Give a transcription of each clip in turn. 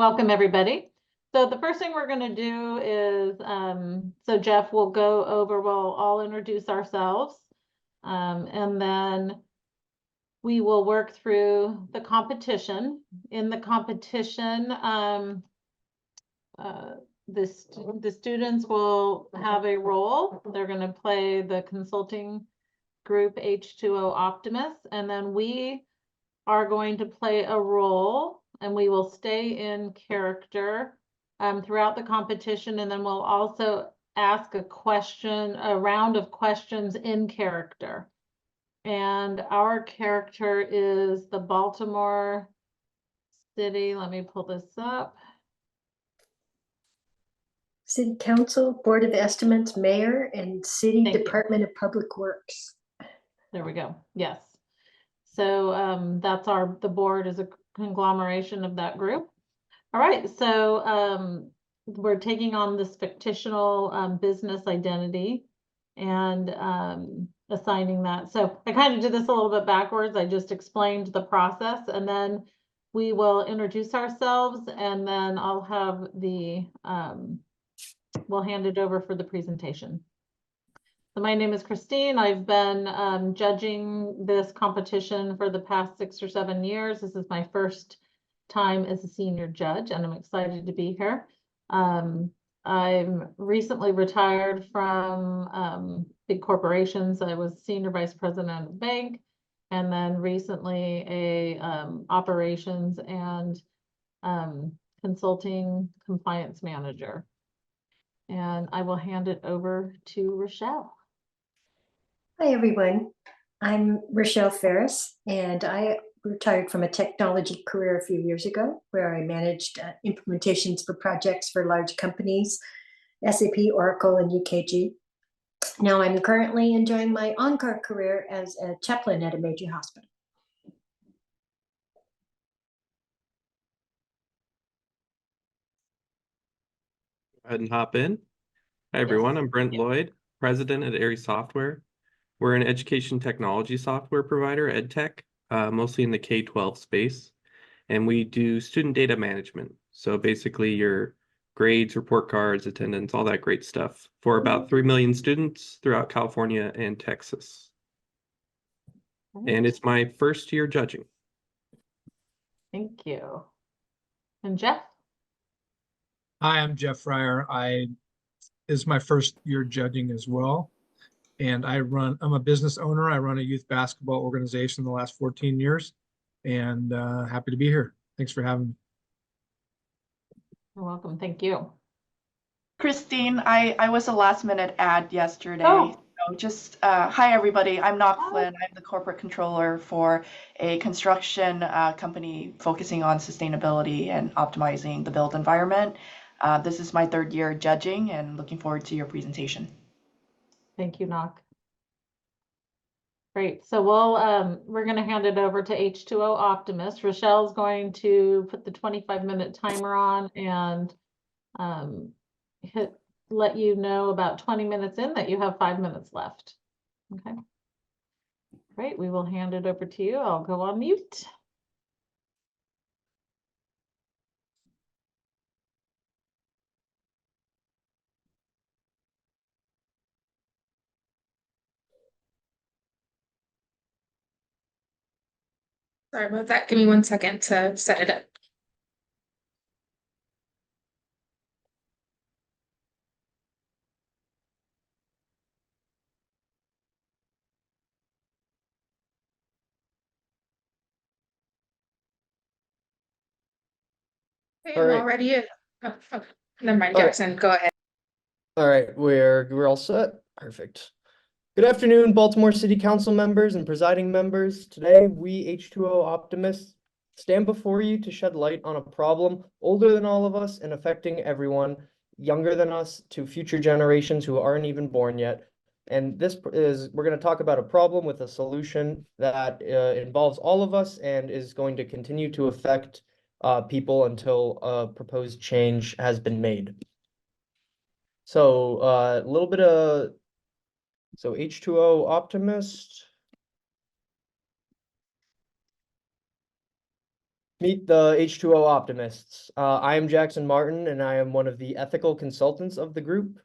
welcome everybody. So the first thing we're going to do is, so Jeff will go over, we'll all introduce ourselves, and then we will work through the competition. In the competition, the students will have a role. They're going to play the consulting group H2O Optimists, and then we are going to play a role, and we will stay in character throughout the competition, and then we'll also ask a round of questions in character. And our character is the Baltimore City, let me pull this up. City Council, Board of Estimates, Mayor, and City Department of Public Works. There we go. Yes. So that's the board is a conglomeration of that group. All right. So we're taking on this fictional business identity and assigning that. So I kind of did this a little bit backwards. I just explained the process, and then we will introduce ourselves, and then I'll have we'll hand it over for the presentation. So my name is Christine. I've been judging this competition for the past 6 or 7 years. This is my first time as a senior judge, and I'm excited to be here. I'm recently retired from big corporations. I was senior vice president of a bank, and then recently a operations and consulting compliance manager. And I will hand it over to Rochelle. Hi, everyone. I'm Rochelle Ferris, and I retired from a technology career a few years ago, where I managed implementations for projects for large companies, SAP, Oracle, and UKG. Now I'm currently enjoying my on-call career as a chaplain at a major hospital. Go ahead and hop in. Hi, everyone. I'm Brent Lloyd, president at Aerie Software. We're an education technology software provider, EdTech, mostly in the K-12 space. And we do student data management. So basically your grades, report cards, attendance, all that great stuff for about 3 million students throughout California and Texas. And it's my first year judging. Thank you. And Jeff? Hi, I'm Jeff Fryer. This is my first year judging as well. And I'm a business owner. I run a youth basketball organization the last 14 years, and happy to be here. Thanks for having me. You're welcome. Thank you. Christine, I was a last minute ad yesterday. Oh. So just hi everybody. I'm Nok Flynn. I'm the corporate controller for a construction company focusing on sustainability and optimizing the built environment. This is my 3rd year judging, and looking forward to your presentation. Thank you, Nok. Great. So we're going to hand it over to H2O Optimist. Rochelle's going to put the 25-minute timer on and let you know about 20 minutes in that you have 5 minutes left. Okay. Great. We will hand it over to you. I'll go on mute. Sorry about that. Give me 1 second to set it up. Okay, I'm all ready. Oh, never mind, Jackson. Go ahead. All right, we're all set. Perfect. Good afternoon, Baltimore City Council members and presiding members. Today, we H2O Optimists stand before you to shed light on a problem older than all of us and affecting everyone younger than us to future generations who aren't even born yet. And we're going to talk about a problem with a solution that involves all of us and is going to continue to affect people until a proposed change has been made. So a little bit of H2O Optimist. Meet the H2O Optimists. I am Jackson Martin, and I am one of the ethical consultants of the group.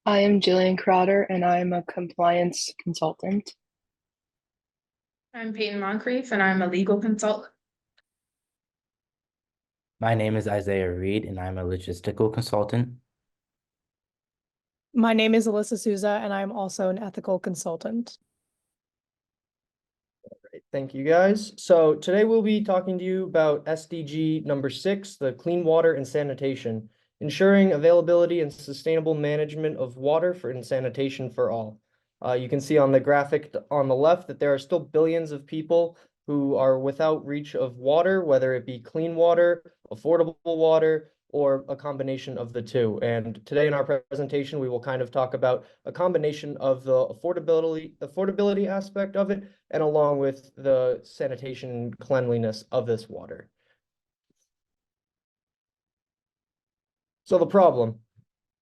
I am Jillian Crowder, and I am a compliance consultant. I'm Peyton Moncrief, and I'm a legal consultant. My name is Isaiah Reed, and I'm a logistical consultant. My name is Alyssa Souza, and I'm also an ethical consultant. Great, thank you guys. So today we'll be talking to you about SDG number 6, the clean water and sanitation, ensuring availability and sustainable management of water and sanitation for all. You can see on the graphic on the left that there are still billions of people who are without reach of water, whether it be clean water, affordable water, or a combination of the two. And today in our presentation, we will kind of talk about a combination of the affordability aspect of it, and along with the sanitation and cleanliness of this water. So the problem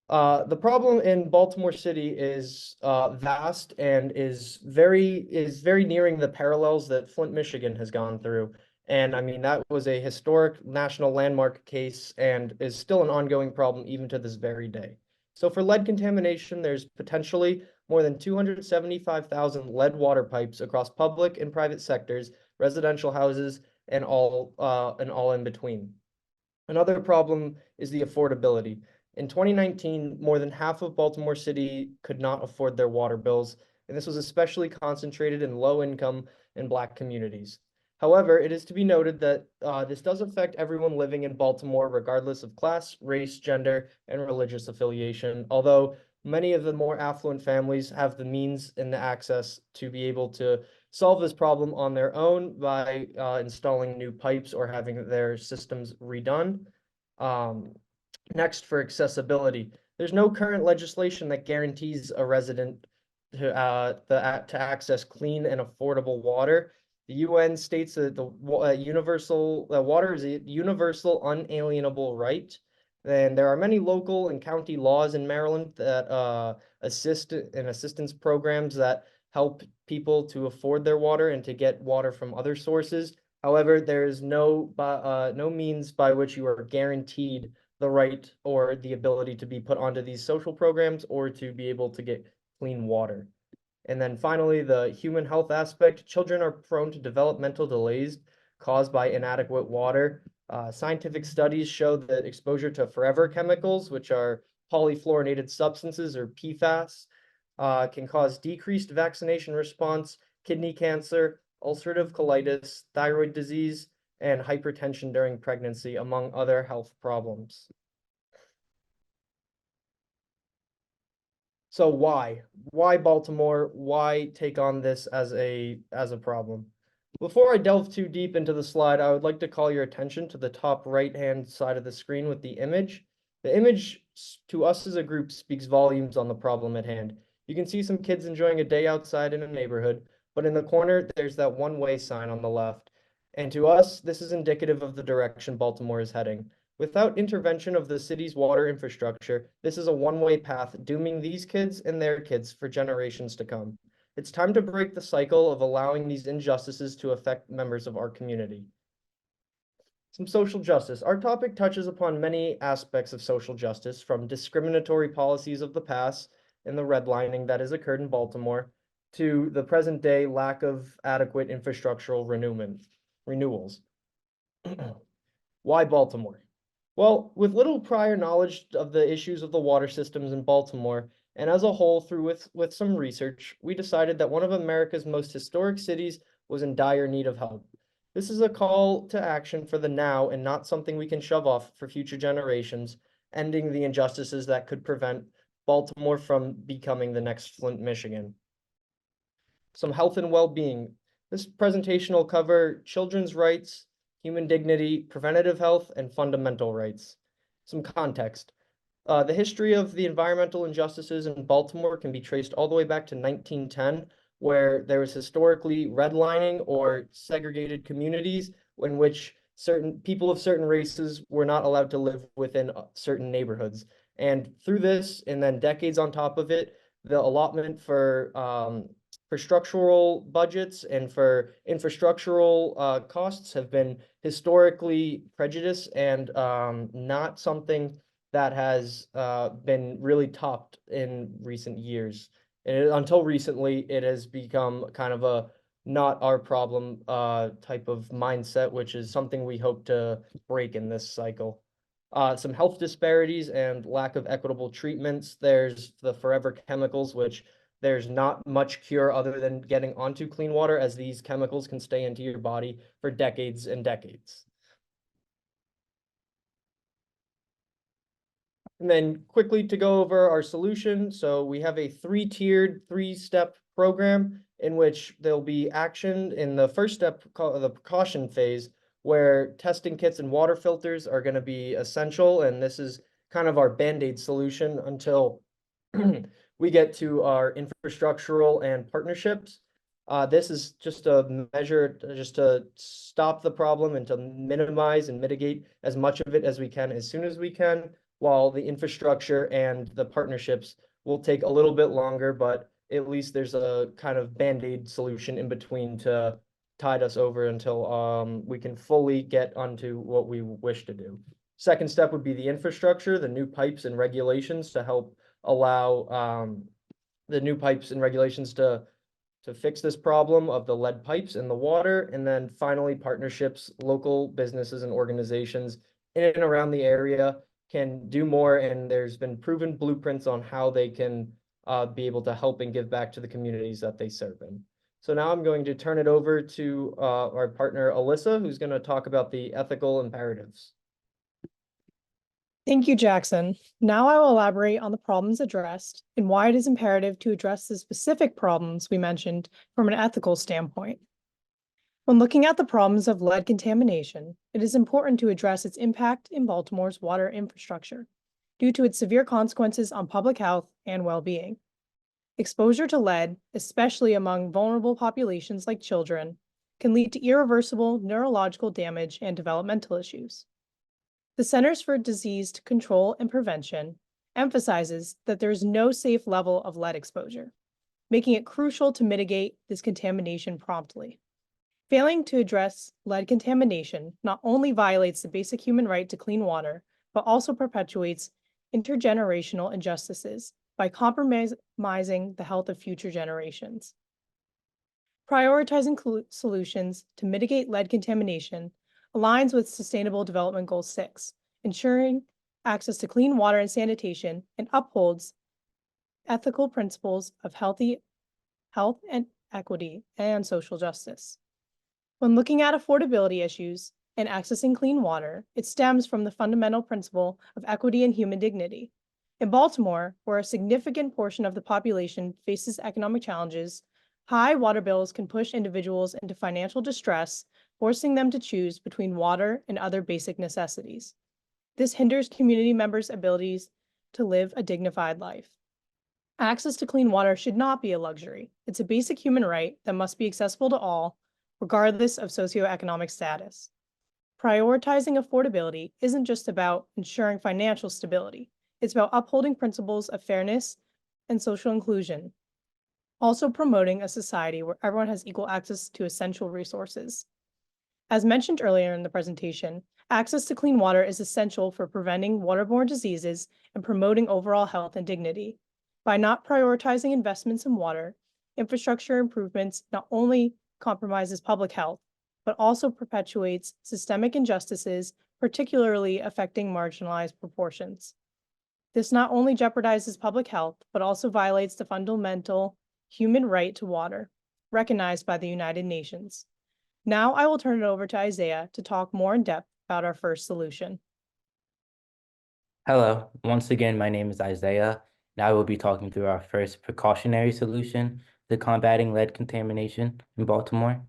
in Baltimore City is vast and is very nearing the parallels that Flint, Michigan has gone through. And I mean, that was a historic national landmark case and is still an ongoing problem even to this very day. So for lead contamination, there's potentially more than 275,000 lead water pipes across public and private sectors, residential houses, and all in between. Another problem is the affordability. In 2019, more than half of Baltimore City could not afford their water bills, and this was especially concentrated in low-income and Black communities. However, it is to be noted that this does affect everyone living in Baltimore, regardless of class, race, gender, and religious affiliation, although many of the more affluent families have the means and the access to be able to solve this problem on their own by installing new pipes or having their systems redone. Next, for accessibility, there's no current legislation that guarantees a resident to access clean and affordable water. The UN states that the water is a universal, unalienable right. And there are many local and county laws in Maryland that assistance programs that help people to afford their water and to get water from other sources. However, there is no means by which you are guaranteed the right or the ability to be put onto these social programs or to be able to get clean water. And then finally, the human health aspect. Children are prone to developmental delays caused by inadequate water. Scientific studies show that exposure to forever chemicals, which are polyfluorinated substances or PFAS, can cause decreased vaccination response, kidney cancer, ulcerative colitis, thyroid disease, and hypertension during pregnancy, among other health problems. So why Baltimore? Why take on this as a problem? Before I delve too deep into the slide, I would like to call your attention to the top right-hand side of the screen with the image. The image to us as a group speaks volumes on the problem at hand. You can see some kids enjoying a day outside in a neighborhood, but in the corner, there's that one-way sign on the left. And to us, this is indicative of the direction Baltimore is heading. Without intervention of the city's water infrastructure, this is a one-way path, dooming these kids and their kids for generations to come. It's time to break the cycle of allowing these injustices to affect members of our community. Some social justice. Our topic touches upon many aspects of social justice, from discriminatory policies of the past and the redlining that has occurred in Baltimore to the present day lack of adequate infrastructural renewals. Why Baltimore? Well, with little prior knowledge of the issues of the water systems in Baltimore, and as a whole with some research, we decided that one of America's most historic cities was in dire need of help. This is a call to action for the now and not something we can shove off for future generations, ending the injustices that could prevent Baltimore from becoming the next Flint, Michigan. Some health and well-being. This presentation will cover children's rights, human dignity, preventative health, and fundamental rights. Some context. The history of the environmental injustices in Baltimore can be traced all the way back to 1910, where there was historically redlining or segregated communities in which certain people of certain races were not allowed to live within certain neighborhoods. And through this, and then decades on top of it, the allotment for for structural budgets and for infrastructural costs have been historically prejudiced and not something that has been really topped in recent years. And until recently, it has become kind of a not our problem type of mindset, which is something we hope to break in this cycle. Some health disparities and lack of equitable treatments. There's the forever chemicals, which there's not much cure other than getting onto clean water, as these chemicals can stay into your body for decades and decades. And then quickly to go over our solution. So we have a three-tiered, three-step program in which there'll be action in the first step, called the precaution phase, where testing kits and water filters are going to be essential. And this is kind of our Band-Aid solution until we get to our infrastructural and partnerships. This is just a measure just to stop the problem and to minimize and mitigate as much of it as we can as soon as we can, while the infrastructure and the partnerships will take a little bit longer, but at least there's a kind of Band-Aid solution in between to tide us over until we can fully get onto what we wish to do. Second step would be the infrastructure, the new pipes and regulations to help allow the new pipes and regulations to fix this problem of the lead pipes in the water. And then finally, partnerships, local businesses and organizations in and around the area can do more, and there's been proven blueprints on how they can be able to help and give back to the communities that they serve in. So now I'm going to turn it over to our partner, Alyssa, who's going to talk about the ethical imperatives. Thank you, Jackson. Now I will elaborate on the problems addressed and why it is imperative to address the specific problems we mentioned from an ethical standpoint. When looking at the problems of lead contamination, it is important to address its impact in Baltimore's water infrastructure due to its severe consequences on public health and well-being. Exposure to lead, especially among vulnerable populations like children, can lead to irreversible neurological damage and developmental issues. The Centers for Disease Control and Prevention emphasizes that there is no safe level of lead exposure, making it crucial to mitigate this contamination promptly. Failing to address lead contamination not only violates the basic human right to clean water, but also perpetuates intergenerational injustices by compromising the health of future generations. Prioritizing solutions to mitigate lead contamination aligns with Sustainable Development Goal 6, ensuring access to clean water and sanitation, and upholds ethical principles of health and equity and social justice. When looking at affordability issues and accessing clean water, it stems from the fundamental principle of equity and human dignity. In Baltimore, where a significant portion of the population faces economic challenges, high water bills can push individuals into financial distress, forcing them to choose between water and other basic necessities. This hinders community members' abilities to live a dignified life. Access to clean water should not be a luxury. It's a basic human right that must be accessible to all, regardless of socioeconomic status. Prioritizing affordability isn't just about ensuring financial stability. It's about upholding principles of fairness and social inclusion, also promoting a society where everyone has equal access to essential resources. As mentioned earlier in the presentation, access to clean water is essential for preventing waterborne diseases and promoting overall health and dignity. By not prioritizing investments in water, infrastructure improvements not only compromises public health, but also perpetuates systemic injustices, particularly affecting marginalized proportions. This not only jeopardizes public health, but also violates the fundamental human right to water, recognized by the United Nations. Now I will turn it over to Isaiah to talk more in depth about our first solution. Hello, once again, my name is Isaiah, and I will be talking through our first precautionary solution to combating lead contamination in Baltimore.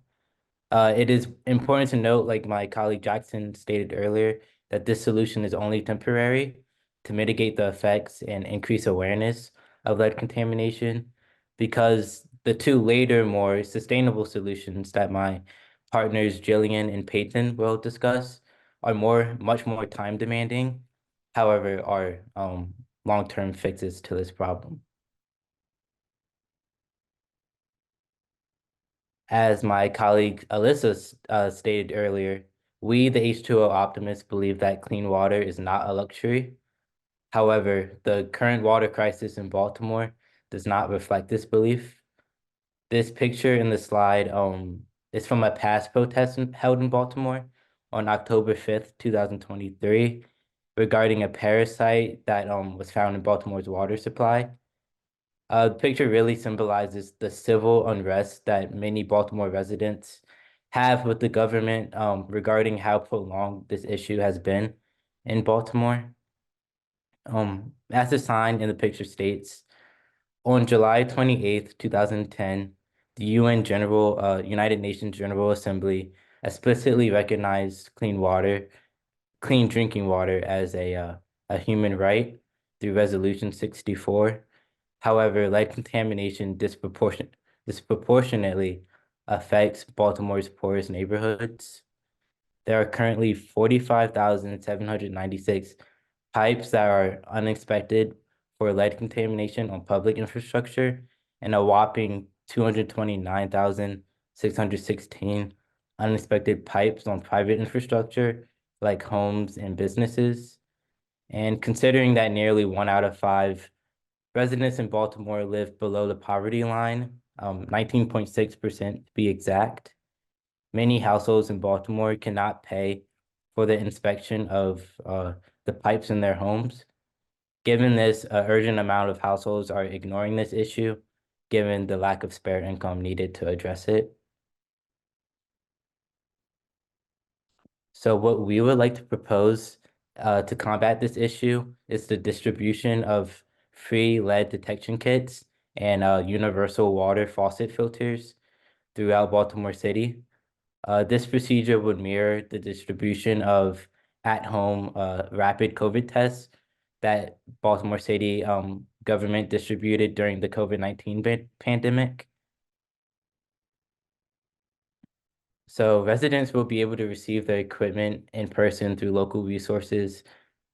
It is important to note, like my colleague Jackson stated earlier, that this solution is only temporary to mitigate the effects and increase awareness of lead contamination, because the two later, more sustainable solutions that my partners Jillian and Peyton will discuss are much more time demanding, however, are long-term fixes to this problem. As my colleague Alyssa stated earlier, we, the H2O optimists, believe that clean water is not a luxury. However, the current water crisis in Baltimore does not reflect this belief. This picture in the slide is from a past protest held in Baltimore on October 5th, 2023, regarding a parasite that was found in Baltimore's water supply. The picture really symbolizes the civil unrest that many Baltimore residents have with the government regarding how prolonged this issue has been in Baltimore. As the sign in the picture states, on July 28th, 2010, the United Nations General Assembly explicitly recognized clean drinking water as a human right through Resolution 64. However, lead contamination disproportionately affects Baltimore's poorest neighborhoods. There are currently 45,796 pipes that are uninspected for lead contamination on public infrastructure and a whopping 229,616 uninspected pipes on private infrastructure like homes and businesses. And considering that nearly 1 out of 5 residents in Baltimore live below the poverty line, 19.6% to be exact. Many households in Baltimore cannot pay for the inspection of the pipes in their homes. Given this, an urgent amount of households are ignoring this issue, given the lack of spare income needed to address it. So what we would like to propose to combat this issue is the distribution of free lead detection kits and universal water faucet filters throughout Baltimore City. This procedure would mirror the distribution of at-home rapid COVID tests that Baltimore City government distributed during the COVID-19 pandemic. So residents will be able to receive their equipment in person through local resources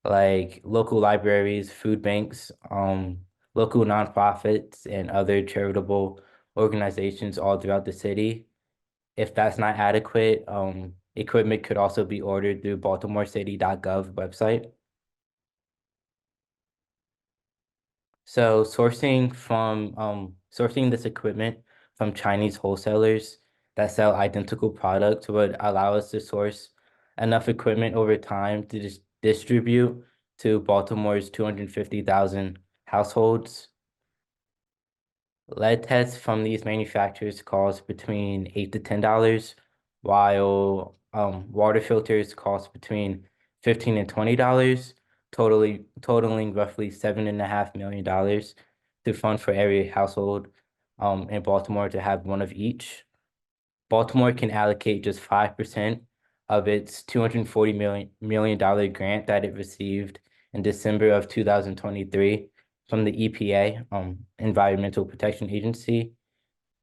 like local libraries, food banks, local nonprofits, and other charitable organizations all throughout the city. If that's not adequate, equipment could also be ordered through baltimorecity.gov website. So sourcing this equipment from Chinese wholesalers that sell identical products would allow us to source enough equipment over time to distribute to Baltimore's 250,000 households. Lead tests from these manufacturers cost between $8 to $10, while water filters cost between $15 and $20, totaling roughly $7.5 million to fund for every household in Baltimore to have one of each. Baltimore can allocate just 5% of its $240 million grant that it received in December of 2023 from the EPA, Environmental Protection Agency,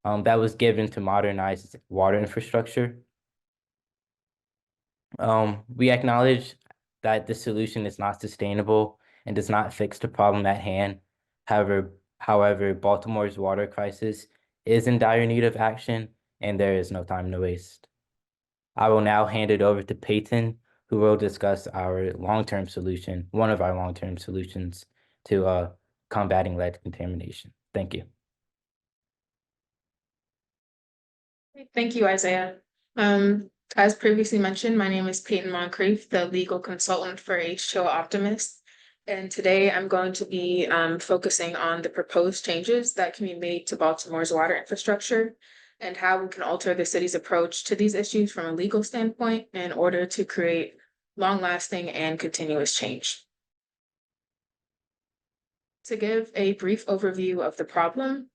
that was given to modernize water infrastructure. We acknowledge that this solution is not sustainable and does not fix the problem at hand. However, Baltimore's water crisis is in dire need of action, and there is no time to waste. I will now hand it over to Peyton, who will discuss our long-term solution, one of our long-term solutions to combating lead contamination. Thank you. Thank you, Isaiah. As previously mentioned, my name is Peyton Moncrief, the legal consultant for H2Optimists. And today I'm going to be focusing on the proposed changes that can be made to Baltimore's water infrastructure and how we can alter the city's approach to these issues from a legal standpoint in order to create long-lasting and continuous change. To give a brief overview of the problem,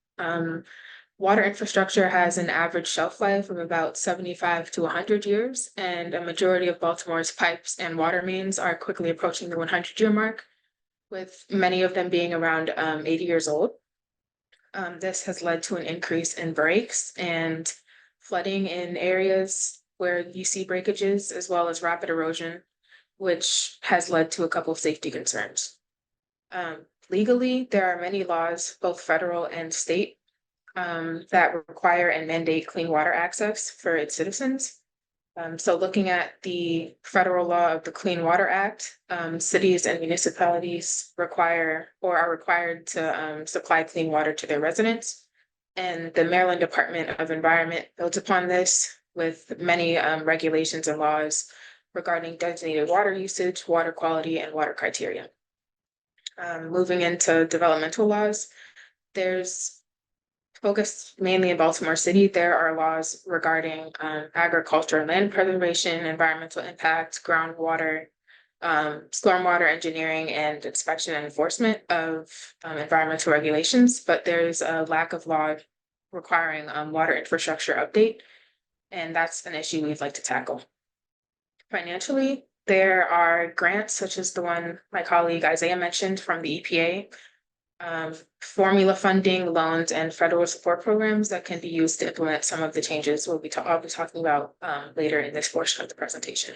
water infrastructure has an average shelf life of about 75 to 100 years, and a majority of Baltimore's pipes and water mains are quickly approaching the 100-year mark, with many of them being around 80 years old. This has led to an increase in breaks and flooding in areas where you see breakages, as well as rapid erosion, which has led to a couple of safety concerns. Legally, there are many laws, both federal and state, that require and mandate clean water access for its citizens. So looking at the federal law of the Clean Water Act, cities and municipalities require or are required to supply clean water to their residents. And the Maryland Department of Environment built upon this with many regulations and laws regarding designated water usage, water quality, and water criteria. Moving into developmental laws, there's focused mainly in Baltimore City, there are laws regarding agriculture and land preservation, environmental impact, groundwater, stormwater engineering, and inspection and enforcement of environmental regulations, but there's a lack of law requiring water infrastructure update, and that's an issue we'd like to tackle. Financially, there are grants such as the one my colleague Isaiah mentioned from the EPA, formula funding, loans, and federal support programs that can be used to implement some of the changes I'll be talking about later in this portion of the presentation.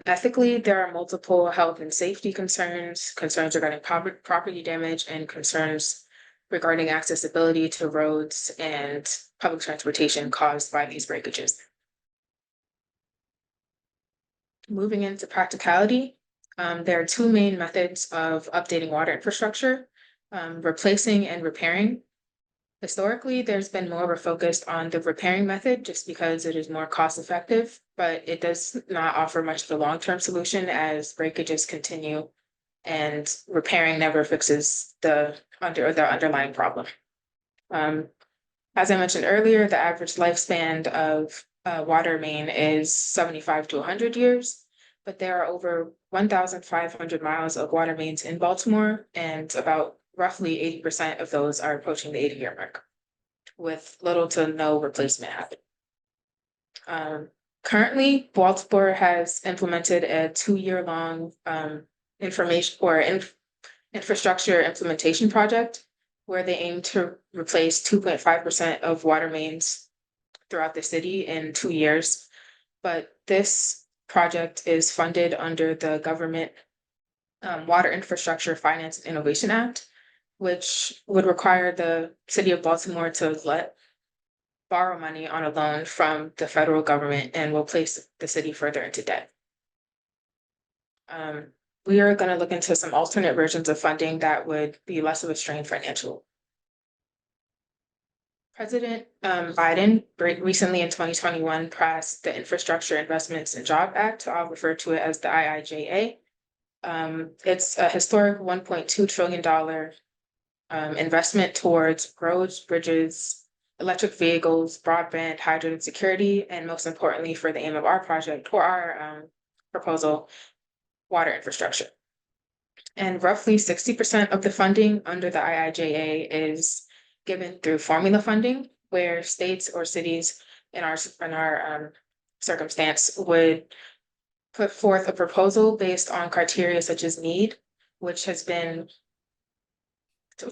Ethically, there are multiple health and safety concerns regarding property damage, and concerns regarding accessibility to roads and public transportation caused by these breakages. Moving into practicality, there are two main methods of updating water infrastructure, replacing and repairing. Historically, there's been more of a focus on the repairing method just because it is more cost effective, but it does not offer much of a long-term solution as breakages continue and repairing never fixes the underlying problem. As I mentioned earlier, the average lifespan of a water main is 75 to 100 years, but there are over 1,500 miles of water mains in Baltimore, and about roughly 80% of those are approaching the 80-year mark, with little to no replacement happening. Currently, Baltimore has implemented a 2-year-long infrastructure implementation project where they aim to replace 2.5% of water mains throughout the city in 2 years. But this project is funded under the government Water Infrastructure Finance and Innovation Act, which would require the city of Baltimore to borrow money on a loan from the federal government and will place the city further into debt. We are going to look into some alternate versions of funding that would be less of a strain financially. President Biden recently in 2021 passed the Infrastructure Investments and Job Act. I'll refer to it as the IIJA. It's a historic $1.2 trillion investment towards roads, bridges, electric vehicles, broadband, hydrogen security, and most importantly for the aim of our project or our proposal, water infrastructure. And roughly 60% of the funding under the IIJA is given through formula funding, where states or cities in our circumstance would put forth a proposal based on criteria such as need, which has been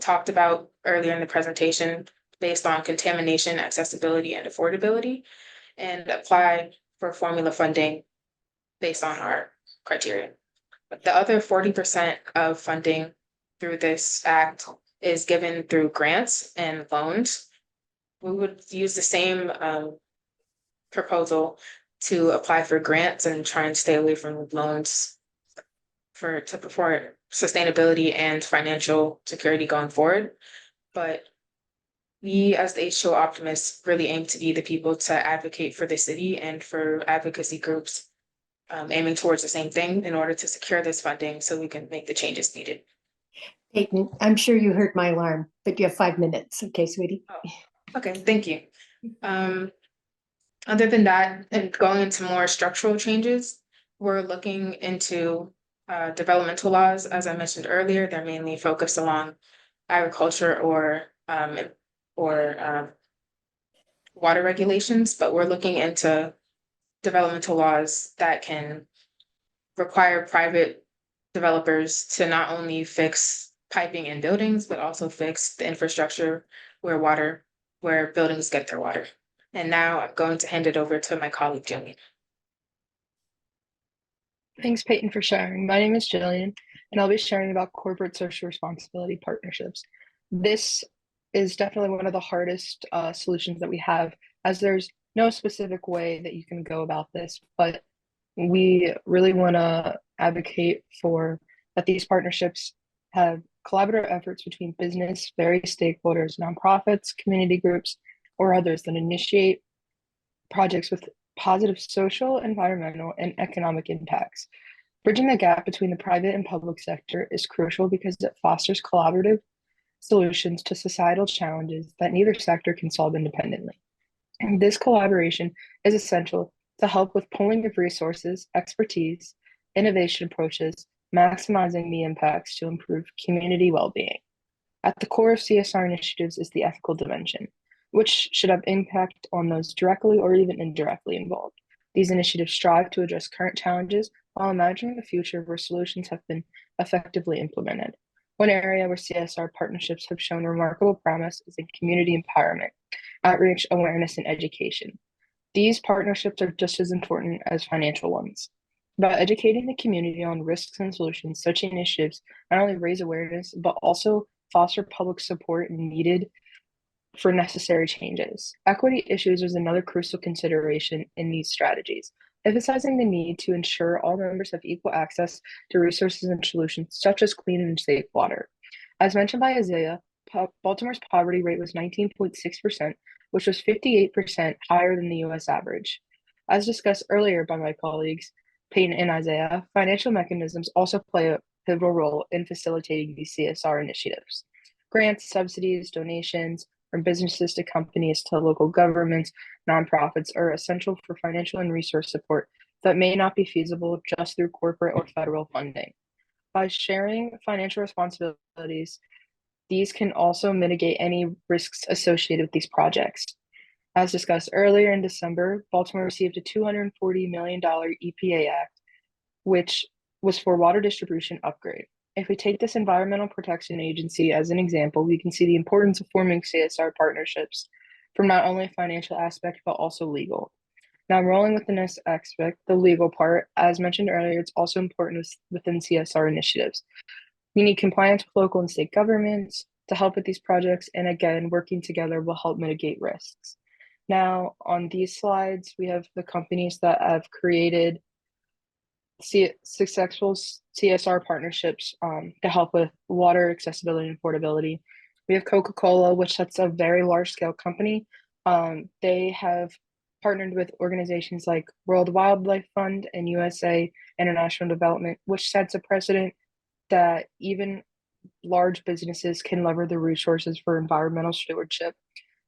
talked about earlier in the presentation, based on contamination, accessibility, and affordability, and apply for formula funding based on our criteria. But the other 40% of funding through this act is given through grants and loans. We would use the same proposal to apply for grants and try and stay away from loans for sustainability and financial security going forward. But we as the H2O Optimists really aim to be the people to advocate for the city and for advocacy groups aiming towards the same thing in order to secure this funding so we can make the changes needed. Peyton, I'm sure you heard my alarm, but you have 5 minutes. Okay, sweetie. Oh, okay, thank you. Other than that, and going into more structural changes, we're looking into developmental laws. As I mentioned earlier, they're mainly focused along agriculture or water regulations, but we're looking into developmental laws that can require private developers to not only fix piping in buildings, but also fix the infrastructure where buildings get their water. And now I'm going to hand it over to my colleague, Jillian. Thanks, Peyton, for sharing. My name is Jillian, and I'll be sharing about corporate social responsibility partnerships. This is definitely one of the hardest solutions that we have, as there's no specific way that you can go about this, but we really want to advocate for that these partnerships have collaborative efforts between business, various stakeholders, nonprofits, community groups, or others that initiate projects with positive social, environmental, and economic impacts. Bridging the gap between the private and public sector is crucial because it fosters collaborative solutions to societal challenges that neither sector can solve independently. And this collaboration is essential to help with pooling of resources, expertise, innovation approaches, maximizing the impacts to improve community well-being. At the core of CSR initiatives is the ethical dimension, which should have impact on those directly or even indirectly involved. These initiatives strive to address current challenges while imagining the future where solutions have been effectively implemented. One area where CSR partnerships have shown remarkable promise is in community empowerment, outreach, awareness, and education. These partnerships are just as important as financial ones. By educating the community on risks and solutions, such initiatives not only raise awareness, but also foster public support needed for necessary changes. Equity issues is another crucial consideration in these strategies, emphasizing the need to ensure all members have equal access to resources and solutions such as clean and safe water. As mentioned by Isaiah, Baltimore's poverty rate was 19.6%, which was 58% higher than the US average. As discussed earlier by my colleagues, Peyton and Isaiah, financial mechanisms also play a pivotal role in facilitating these CSR initiatives. Grants, subsidies, donations, from businesses to companies to local governments, nonprofits are essential for financial and resource support that may not be feasible just through corporate or federal funding. By sharing financial responsibilities, these can also mitigate any risks associated with these projects. As discussed earlier in December, Baltimore received a $240 million EPA Act, which was for water distribution upgrade. If we take this Environmental Protection Agency as an example, we can see the importance of forming CSR partnerships from not only a financial aspect, but also legal. Now, rolling with the next aspect, the legal part, as mentioned earlier, it's also important within CSR initiatives. We need compliance with local and state governments to help with these projects, and again, working together will help mitigate risks. Now, on these slides, we have the companies that have created successful CSR partnerships to help with water accessibility and affordability. We have Coca-Cola, which that's a very large scale company. They have partnered with organizations like World Wildlife Fund and USA International Development, which sets a precedent that even large businesses can leverage the resources for environmental stewardship.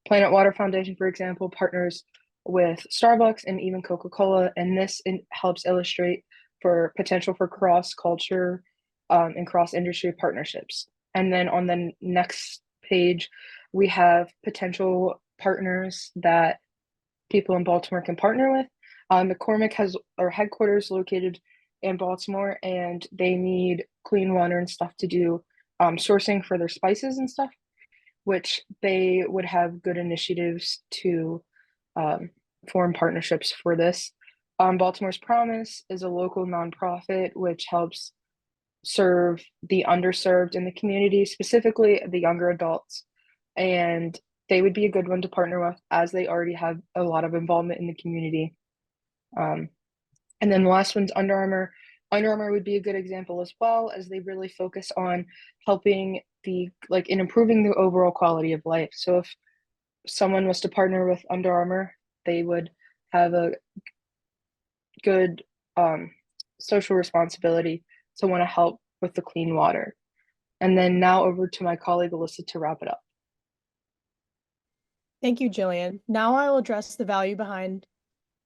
Planet Water Foundation, for example, partners with Starbucks and even Coca-Cola, and this helps illustrate for potential for cross-culture and cross-industry partnerships. And then on the next page, we have potential partners that people in Baltimore can partner with. McCormick has our headquarters located in Baltimore, and they need clean water and stuff to do sourcing for their spices and stuff, which they would have good initiatives to form partnerships for this. Baltimore's Promise is a local nonprofit which helps serve the underserved in the community, specifically the younger adults. And they would be a good one to partner with as they already have a lot of involvement in the community. And then the last one's Under Armour. Under Armour would be a good example as well, as they really focus on helping in improving the overall quality of life. So if someone was to partner with Under Armour, they would have a good social responsibility to want to help with the clean water. And then now over to my colleague Alyssa to wrap it up. Thank you, Jillian. Now I will address the value behind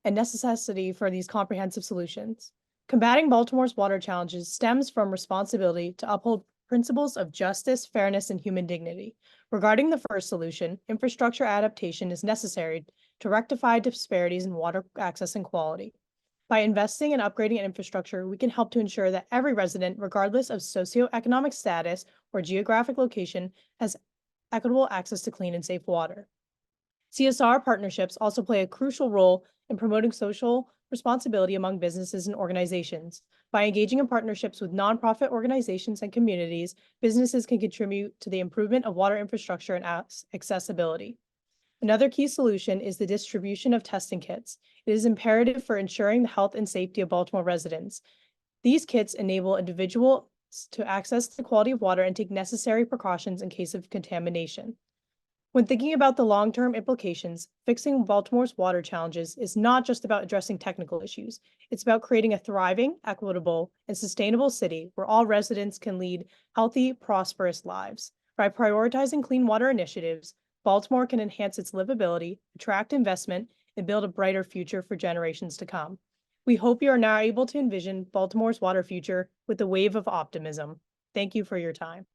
and necessity for these comprehensive solutions. Combating Baltimore's water challenges stems from responsibility to uphold principles of justice, fairness, and human dignity. Regarding the first solution, infrastructure adaptation is necessary to rectify disparities in water access and quality. By investing in upgrading an infrastructure, we can help to ensure that every resident, regardless of socioeconomic status or geographic location, has equitable access to clean and safe water. CSR partnerships also play a crucial role in promoting social responsibility among businesses and organizations. By engaging in partnerships with nonprofit organizations and communities, businesses can contribute to the improvement of water infrastructure and accessibility. Another key solution is the distribution of testing kits. It is imperative for ensuring the health and safety of Baltimore residents. These kits enable individuals to access the quality of water and take necessary precautions in case of contamination. When thinking about the long-term implications, fixing Baltimore's water challenges is not just about addressing technical issues. It's about creating a thriving, equitable, and sustainable city where all residents can lead healthy, prosperous lives. By prioritizing clean water initiatives, Baltimore can enhance its livability, attract investment, and build a brighter future for generations to come. We hope you are now able to envision Baltimore's water future with a wave of optimism. Thank you for your time.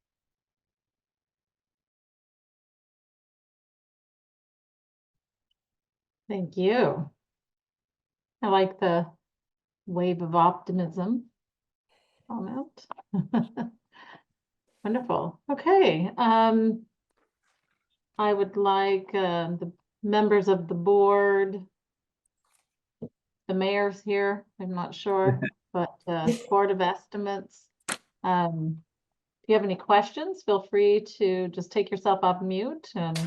Thank you. I like the wave of optimism comment. Wonderful. Okay. I would like the members of the board, the mayor's here, I'm not sure, but Board of Estimates. If you have any questions, feel free to just take yourself off mute and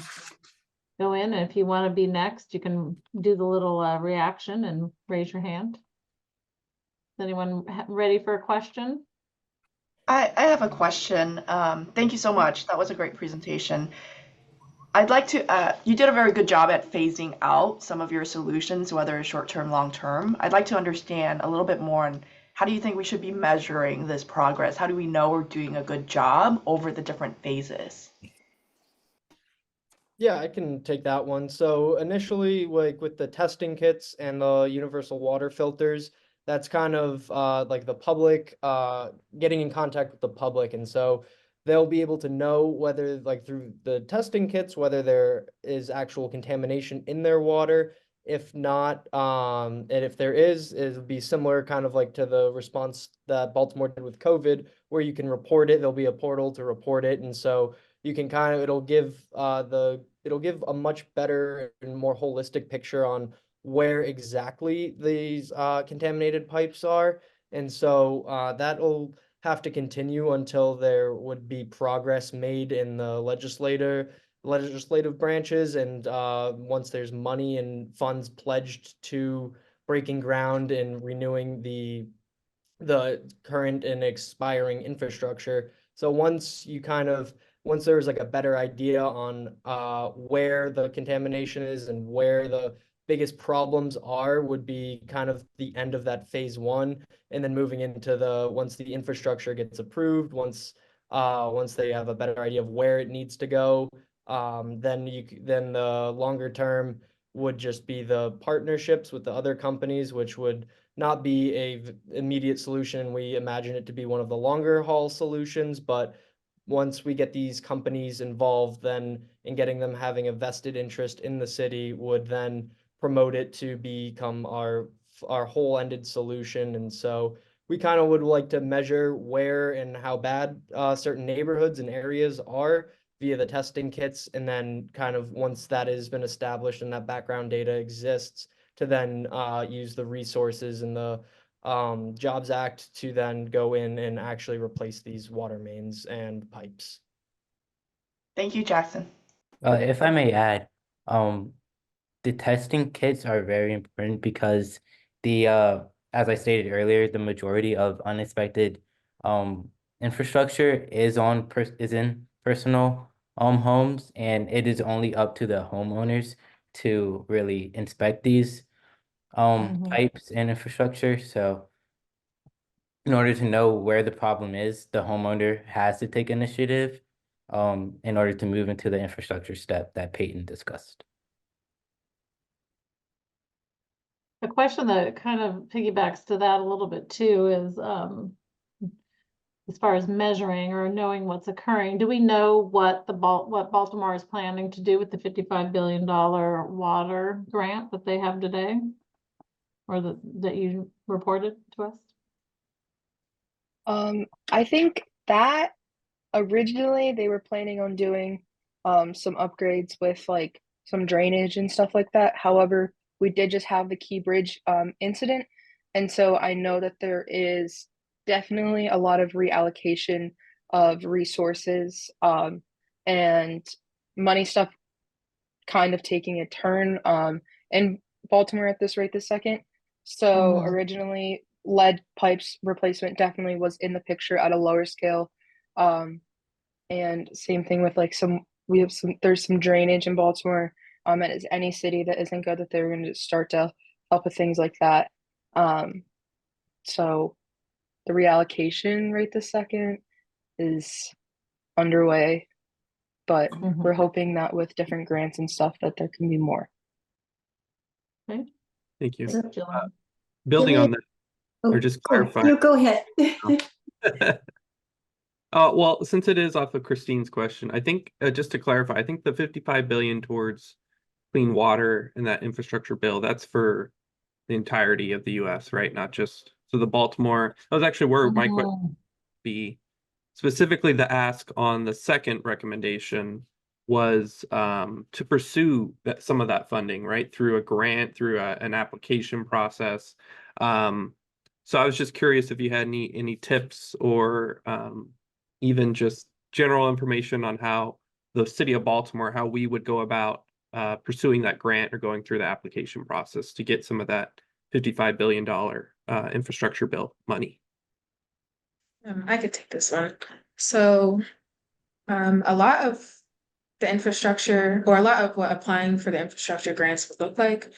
go in. And if you want to be next, you can do the little reaction and raise your hand. Is anyone ready for a question? I have a question. Thank you so much. That was a great presentation. I'd like to, you did a very good job at phasing out some of your solutions, whether it's short-term, long-term. I'd like to understand a little bit more on how do you think we should be measuring this progress? How do we know we're doing a good job over the different phases? Yeah, I can take that one. So initially, like with the testing kits and the universal water filters, that's kind of like the public getting in contact with the public. And so they'll be able to know whether, like through the testing kits, whether there is actual contamination in their water. If not, and if there is, it'll be similar kind of like to the response that Baltimore did with COVID, where you can report it. There'll be a portal to report it. And so you can kind of, it'll give a much better and more holistic picture on where exactly these contaminated pipes are. And so that'll have to continue until there would be progress made in the legislative branches, and once there's money and funds pledged to breaking ground and renewing the current and expiring infrastructure. So once there's like a better idea on where the contamination is and where the biggest problems are, would be kind of the end of that phase one, and then moving into once the infrastructure gets approved, once they have a better idea of where it needs to go, then the longer term would just be the partnerships with the other companies, which would not be a immediate solution. We imagine it to be one of the longer haul solutions, but once we get these companies involved, then in getting them having a vested interest in the city, would then promote it to become our whole-ended solution. And so we kind of would like to measure where and how bad certain neighborhoods and areas are via the testing kits, and then kind of once that has been established and that background data exists, to then use the resources and the Jobs Act to then go in and actually replace these water mains and pipes. Thank you, Jackson. If I may add, the testing kits are very important because as I stated earlier, the majority of unexpected infrastructure is in personal homes, and it is only up to the homeowners to really inspect these pipes and infrastructure. So in order to know where the problem is, the homeowner has to take initiative in order to move into the infrastructure step that Peyton discussed. A question that kind of piggybacks to that a little bit too is as far as measuring or knowing what's occurring, do we know what Baltimore is planning to do with the $55 billion water grant that they have today, or that you reported to us? I think that originally they were planning on doing some upgrades with like some drainage and stuff like that. However, we did just have the Key Bridge incident. And so I know that there is definitely a lot of reallocation of resources and money stuff kind of taking a turn in Baltimore at this rate this second. So originally lead pipes replacement definitely was in the picture at a lower scale. And same thing with like there's some drainage in Baltimore. And as any city that isn't good, that they're going to start to help with things like that. So the reallocation right this second is underway, but we're hoping that with different grants and stuff that there can be more. Thank you. Thank you, Jillian. Building on that, Oh, or just oh, clarify. no, go ahead. Well, since it is off of Christine's question, I think just to clarify, I think the 55 billion towards clean water and that infrastructure bill, that's for the entirety of the US, right? Not just so the Baltimore. That was actually where my question would be. Specifically, the ask on the second recommendation was to pursue some of that funding, right? Through a grant, through an application process. So I was just curious if you had any tips or even just general information on how the city of Baltimore, how we would go about pursuing that grant or going through the application process to get some of that $55 billion infrastructure bill money. I could take this one. So a lot of the infrastructure, or a lot of what applying for the infrastructure grants would look like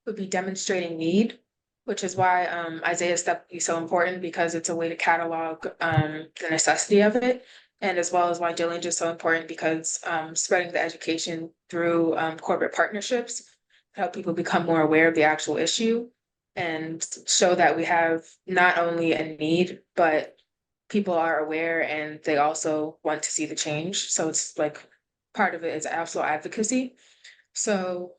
would be demonstrating need, which is why Isaiah's step would be so important, because it's a way to catalog the necessity of it, and as well as why Jillian is so important, because spreading the education through corporate partnerships help people become more aware of the actual issue and show that we have not only a need, but people are aware and they also want to see the change. So it's like part of it is also advocacy. So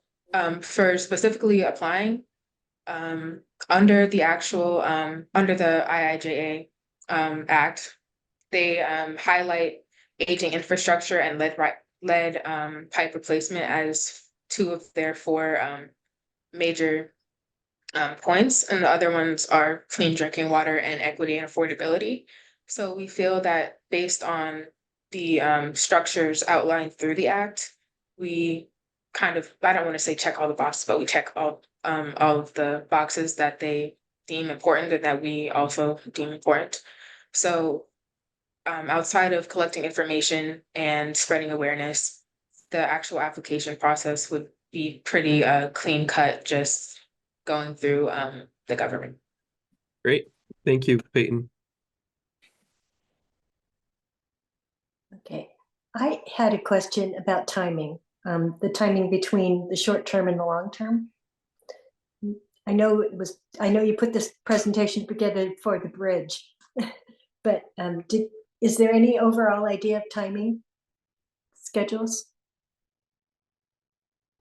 for specifically applying under the actual under the IIJA Act, they highlight aging infrastructure and lead pipe replacement as two of their four major points, and the other ones are clean drinking water and equity and affordability. So we feel that based on the structures outlined through the act, we kind of, I don't want to say check all the boxes, but we check all of the boxes that they deem important and that we also deem important. So outside of collecting information and spreading awareness, the actual application process would be pretty clean cut, just going through the government. Great. Thank you, Peyton. Okay, I had a question about timing, the timing between the short term and the long term. I know you put this presentation together for the bridge, but is there any overall idea of timing schedules?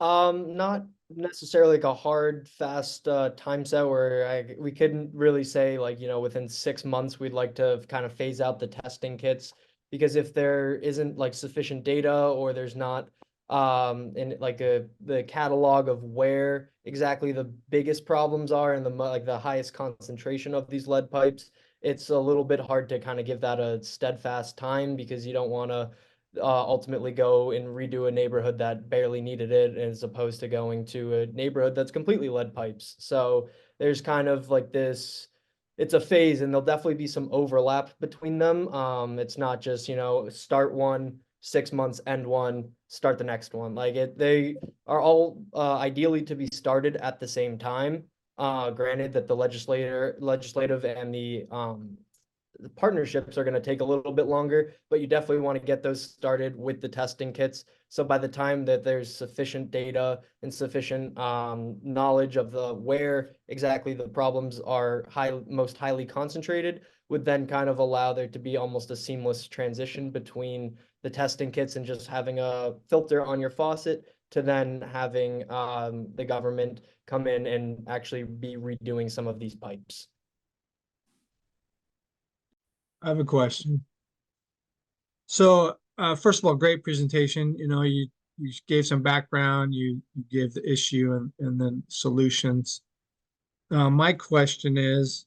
Not necessarily like a hard, fast time set where we couldn't really say like, within 6 months we'd like to kind of phase out the testing kits, because if there isn't like sufficient data or there's not in like the catalog of where exactly the biggest problems are and the highest concentration of these lead pipes, it's a little bit hard to kind of give that a steadfast time, because you don't want to ultimately go and redo a neighborhood that barely needed it, as opposed to going to a neighborhood that's completely lead pipes. So there's kind of like this, it's a phase, and there'll definitely be some overlap between them. It's not just, start one, 6 months, end one, start the next one. They are all ideally to be started at the same time. Granted that the legislative and the partnerships are going to take a little bit longer, but you definitely want to get those started with the testing kits. So by the time that there's sufficient data and sufficient knowledge of where exactly the problems are most highly concentrated, would then kind of allow there to be almost a seamless transition between the testing kits and just having a filter on your faucet to then having the government come in and actually be redoing some of these pipes. I have a question. So first of all, great presentation. You you gave some background, you gave the issue and then solutions. My question is,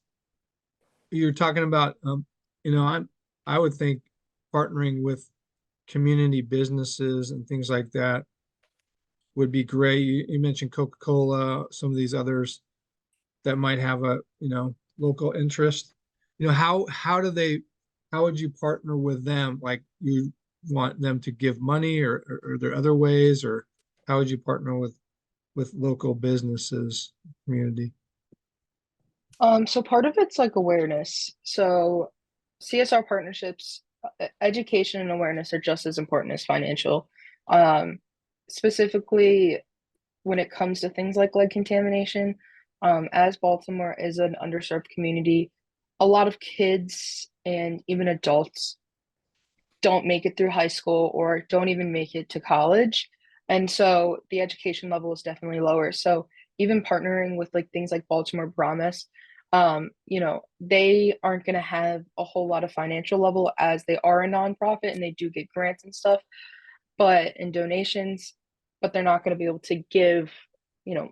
you're talking about, I would think partnering with community businesses and things like that would be great. You mentioned Coca-Cola, some of these others that might have a, local interest. How would you partner with them? Like, you want them to give money, or are there other ways, or how would you partner with local businesses, community? So part of it's like awareness. So CSR partnerships, education and awareness are just as important as financial. Specifically when it comes to things like lead contamination, as Baltimore is an underserved community, a lot of kids and even adults don't make it through high school or don't even make it to college. And so the education level is definitely lower. So even partnering with like things like Baltimore Promise, they aren't going to have a whole lot of financial level as they are a nonprofit and they do get grants and stuff, but in donations, but they're not going to be able to give,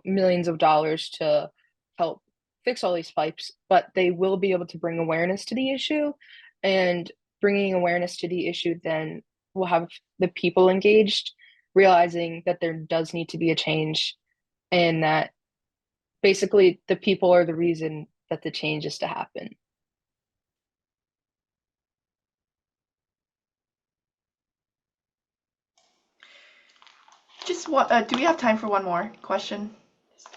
millions of dollars to help fix all these pipes, but they will be able to bring awareness to the issue. And bringing awareness to the issue then will have the people engaged, realizing that there does need to be a change and that basically the people are the reason that the change is to happen. Just what, do we have time for one more question?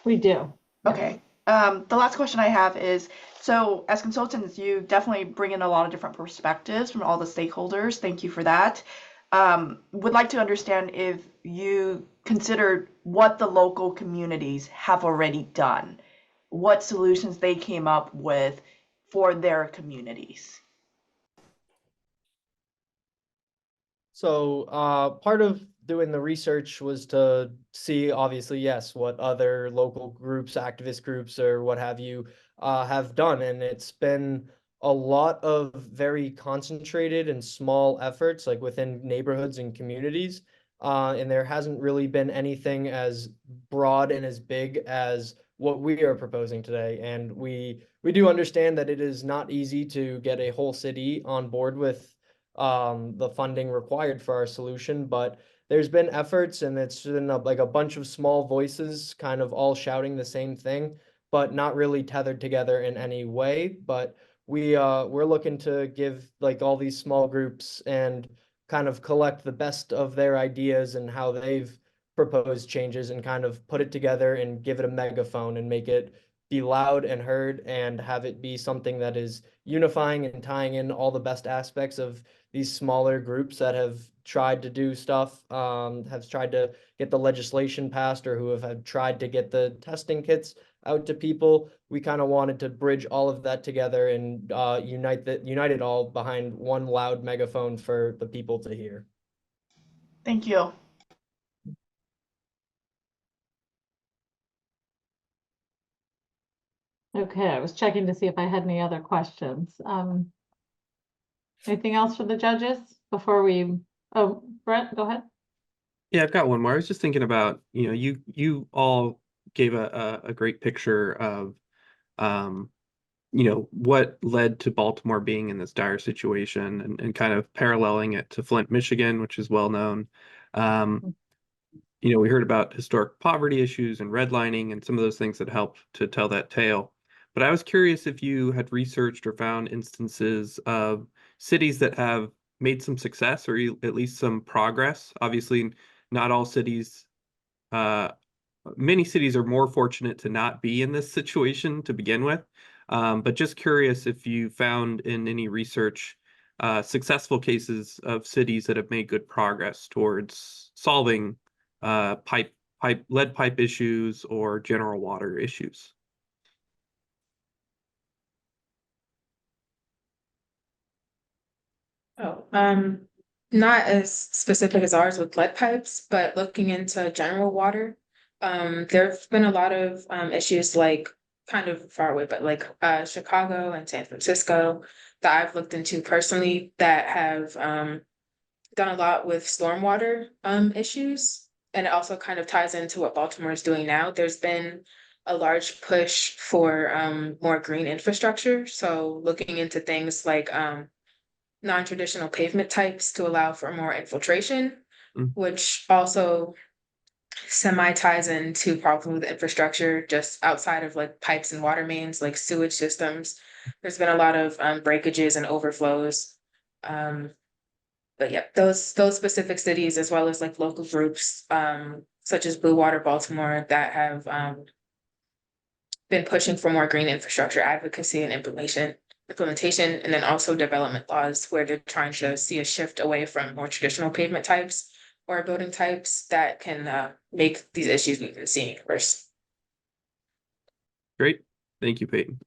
We do. Okay. The last question I have is, so as consultants, you definitely bring in a lot of different perspectives from all the stakeholders. Thank you for that. Would like to understand if you considered what the local communities have already done, what solutions they came up with for their communities. So part of doing the research was to see, obviously, yes, what other local groups, activist groups, or what have you have done. And it's been a lot of very concentrated and small efforts, like within neighborhoods and communities. And there hasn't really been anything as broad and as big as what we are proposing today. And we do understand that it is not easy to get a whole city on board with the funding required for our solution, but there's been efforts, and it's been like a bunch of small voices kind of all shouting the same thing, but not really tethered together in any way. But we're looking to give like all these small groups and kind of collect the best of their ideas and how they've proposed changes and kind of put it together and give it a megaphone and make it be loud and heard and have it be something that is unifying and tying in all the best aspects of these smaller groups that have tried to do stuff, have tried to get the legislation passed, or who have tried to get the testing kits out to people. We kind of wanted to bridge all of that together and unite it all behind one loud megaphone for the people to hear. Thank you. Okay, I was checking to see if I had any other questions. Anything else for the judges before we, oh, Brett, go ahead. Yeah, I've got one more. I was just thinking about, you all gave a great picture of, what led to Baltimore being in this dire situation, and kind of paralleling it to Flint, Michigan, which is well known. We heard about historic poverty issues and redlining and some of those things that help to tell that tale. But I was curious if you had researched or found instances of cities that have made some success, or at least some progress. Obviously, not all cities, many cities are more fortunate to not be in this situation to begin with. But just curious if you found in any research successful cases of cities that have made good progress towards solving lead pipe issues or general water issues. Oh, not as specific as ours with lead pipes, but looking into general water, there have been a lot of issues like kind of far away, but like Chicago and San Francisco that I've looked into personally that have done a lot with stormwater issues. and it also kind of ties into what Baltimore is doing now. There's been a large push for more green infrastructure. So looking into things like non-traditional pavement types to allow for more infiltration, which also semi ties into problems with infrastructure just outside of like pipes and water mains, like sewage systems. There's been a lot of breakages and overflows. But yeah, those specific cities, as well as like local groups, such as Blue Water Baltimore, that have been pushing for more green infrastructure advocacy and implementation, and then also development laws where they're trying to see a shift away from more traditional pavement types or building types that can make these issues we've been seeing worse. Great. Thank you, Peyton.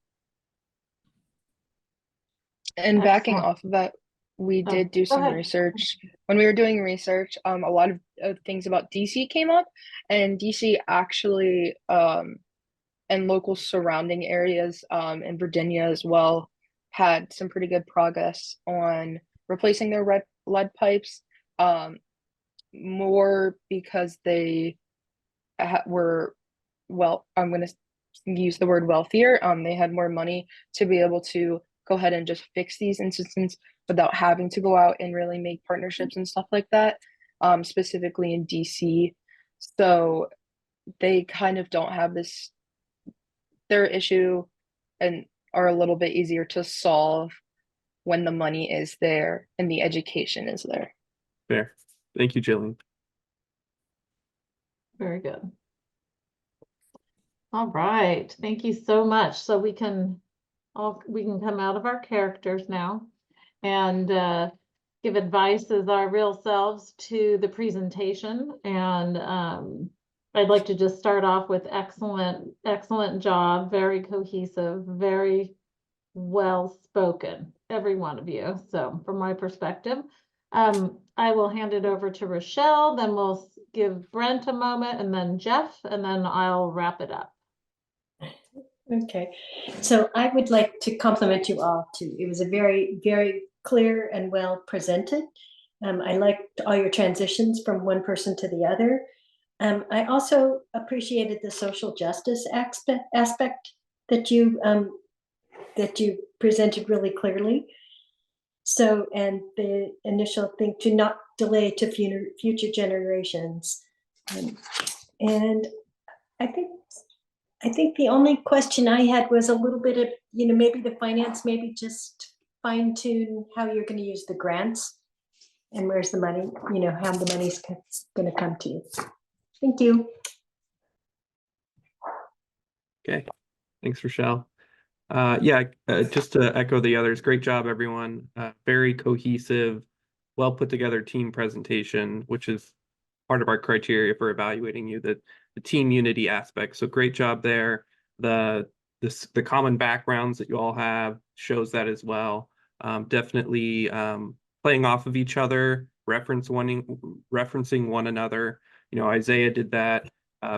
And backing Excellent. off of that, we Oh, did do go some ahead. research. When we were doing research, a lot of things about DC came up, and DC actually, and local surrounding areas, in Virginia as well, had some pretty good progress on replacing their lead pipes, more because they were, well, I'm going to use the word wealthier. They had more money to be able to go ahead and just fix these instances without having to go out and really make partnerships and stuff like that, specifically in DC. So they kind of don't have their issue, and are a little bit easier to solve when the money is there and the education is there. Fair. Thank you, Jillian. Very good. All right, thank you so much. So we can come out of our characters now and give advice as our real selves to the presentation. And I'd like to just start off with excellent job, very cohesive, very well spoken, every one of you. So from my perspective, I will hand it over to Rochelle, then we'll give Brent a moment, and then Jeff, and then I'll wrap it up. Okay, so I would like to compliment you all too. It was a very, very clear and well presented. I liked all your transitions from one person to the other. I also appreciated the social justice aspect that you presented really clearly. So, and the initial thing to not delay to future generations. And I think the only question I had was a little bit of, maybe the finance, maybe just fine tune how you're going to use the grants and where's the money, how the money's going to come to you. Thank you. Okay. Thanks, Rochelle. Just to echo the others, great job, everyone. Very cohesive, well put together team presentation, which is part of our criteria for evaluating you, the team unity aspect. So great job there. The common backgrounds that you all have shows that as well. Definitely playing off of each other, referencing one another. Isaiah did that.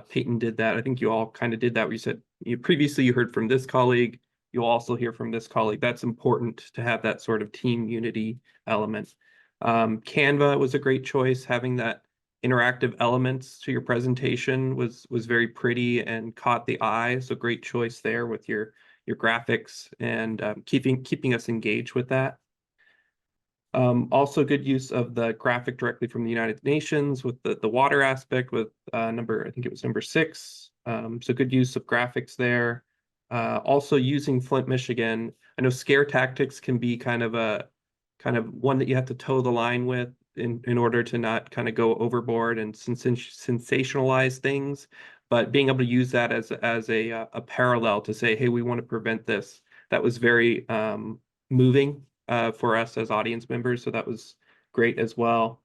Peyton did that. I think you all kind of did that. Where you said previously you heard from this colleague. You'll also hear from this colleague. That's important to have that sort of team unity element. Canva was a great choice. Having that interactive elements to your presentation was very pretty and caught the eye. So great choice there with your graphics and keeping us engaged with that. Also good use of the graphic directly from the United Nations with the water aspect with I think it was number 6. So good use of graphics there. Also using Flint, Michigan. I know scare tactics can be kind of one that you have to toe the line with in order to not kind of go overboard and sensationalize things, but being able to use that as a parallel to say, hey, we want to prevent this. That was very moving for us as audience members. So that was great as well.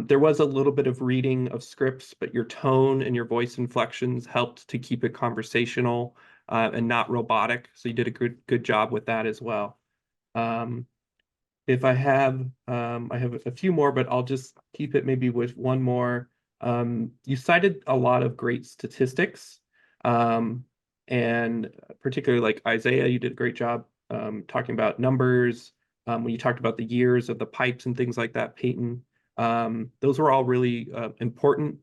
There was a little bit of reading of scripts, but your tone and your voice inflections helped to keep it conversational and not robotic. So you did a good job with that as well. If I have a few more, but I'll just keep it maybe with one more. You cited a lot of great statistics, and particularly like Isaiah, you did a great job talking about numbers. When you talked about the years of the pipes and things like that, Peyton, those were all really important.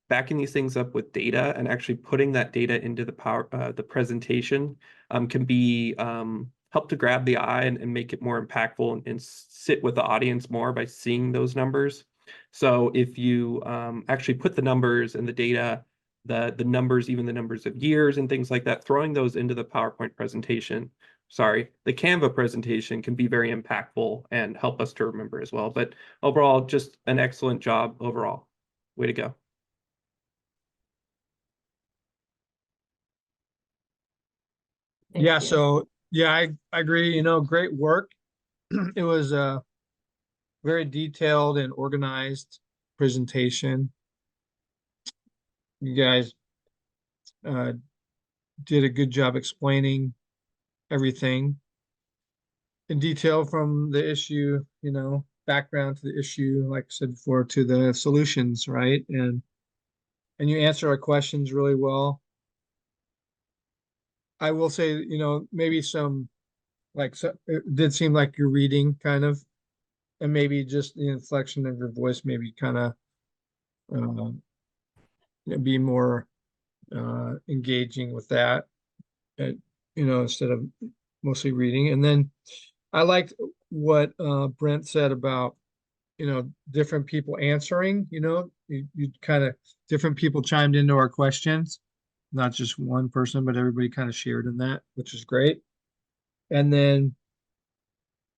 backing these things up with data and actually putting that data into the presentation can be help to grab the eye and make it more impactful and sit with the audience more by seeing those numbers. So if you actually put the numbers and the data, the numbers, even the numbers of years and things like that, throwing those into the PowerPoint presentation, sorry, the Canva presentation can be very impactful and help us to remember as well. But overall, just an excellent job overall. Way to go. Thank Yeah, you. so yeah, I agree, great work. It was a very detailed and organized presentation. You guys did a good job explaining everything in detail from the issue, background to the issue, like I said before, to the solutions, right? And you answer our questions really well. I will say, maybe some, it did seem like you're reading kind of, and maybe just the inflection of your voice, maybe kind of be more engaging with that, instead of mostly reading. And then I liked what Brent said about, different people answering, you kind of, different people chimed into our questions, not just one person, but everybody kind of shared in that, which is great. And then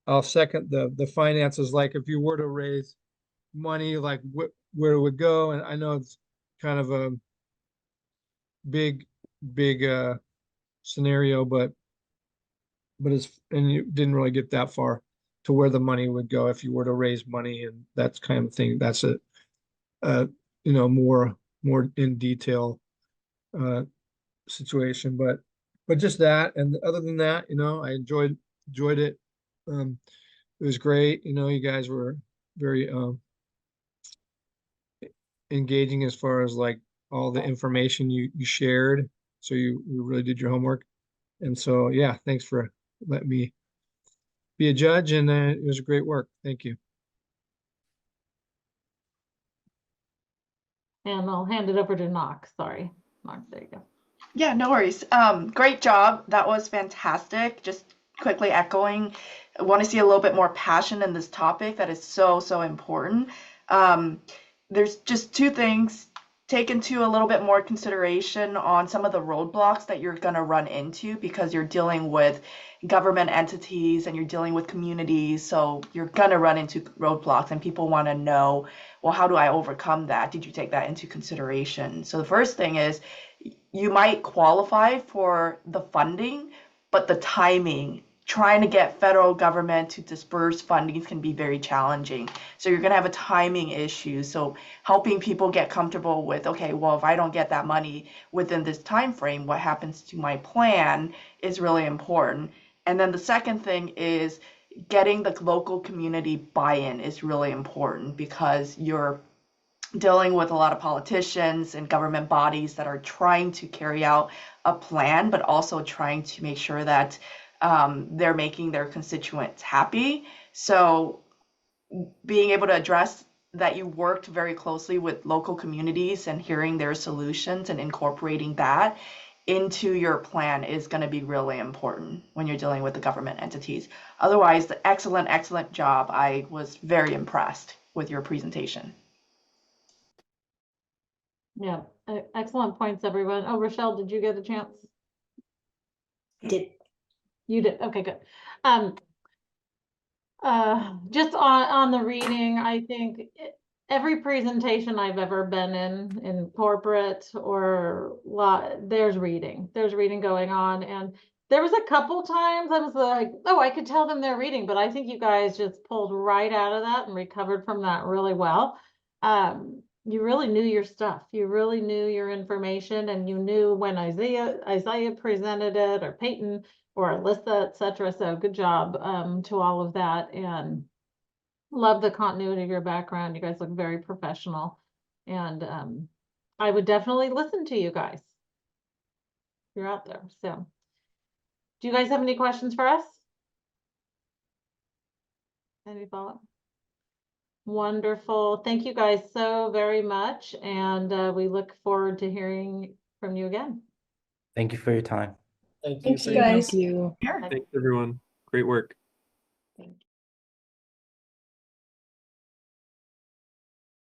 I'll second the finances, like if you were to raise money, like where it would go. And I know it's kind of a big scenario, but and you didn't really get that far to where the money would go if you were to raise money and that's kind of thing. That's more in detail situation, but just that. And other than that, I enjoyed it. It was great. You guys were very engaging as far as like all the information you shared. So you really did your homework. And so, yeah, thanks for letting me be a judge, and it was great work. Thank you. And I'll hand it over to Knox. Sorry, Knox, there you go. Yeah, no worries. Great job. That was fantastic. Just quickly echoing, I want to see a little bit more passion in this topic that is so, so important. There's just two things. Take into a little bit more consideration on some of the roadblocks that you're going to run into because you're dealing with government entities and you're dealing with communities. So you're going to run into roadblocks and people want to know, well, how do I overcome that? Did you take that into consideration? So the first thing is you might qualify for the funding, but the timing, trying to get federal government to disperse funding can be very challenging. So you're going to have a timing issue. So helping people get comfortable with, okay, well, if I don't get that money within this time frame, what happens to my plan is really important. And then the second thing is getting the local community buy-in is really important because you're dealing with a lot of politicians and government bodies that are trying to carry out a plan, but also trying to make sure that they're making their constituents happy. So being able to address that you worked very closely with local communities and hearing their solutions and incorporating that into your plan is going to be really important when you're dealing with the government entities. Otherwise, the excellent job. I was very impressed with your presentation. Yeah, excellent points, everyone. Oh, Rochelle, did you get a chance? Did You did. Okay, good. Just on the reading, I think every presentation I've ever been in corporate or there's reading going on. And there was a couple times I was like, oh, I could tell them they're reading, but I think you guys just pulled right out of that and recovered from that really well. You really knew your stuff. You really knew your information, and you knew when Isaiah presented it, or Peyton or Alyssa, etc. So good job to all of that, and love the continuity of your background. You guys look very professional, and I would definitely listen to you guys. You're out there. So do you guys have any questions for us? Any follow-up? Wonderful. Thank you guys so very much. And we look forward to hearing from you again. Thank you for your time. Thank you Thanks, for your guys. Thank you. Thanks, everyone. Great work.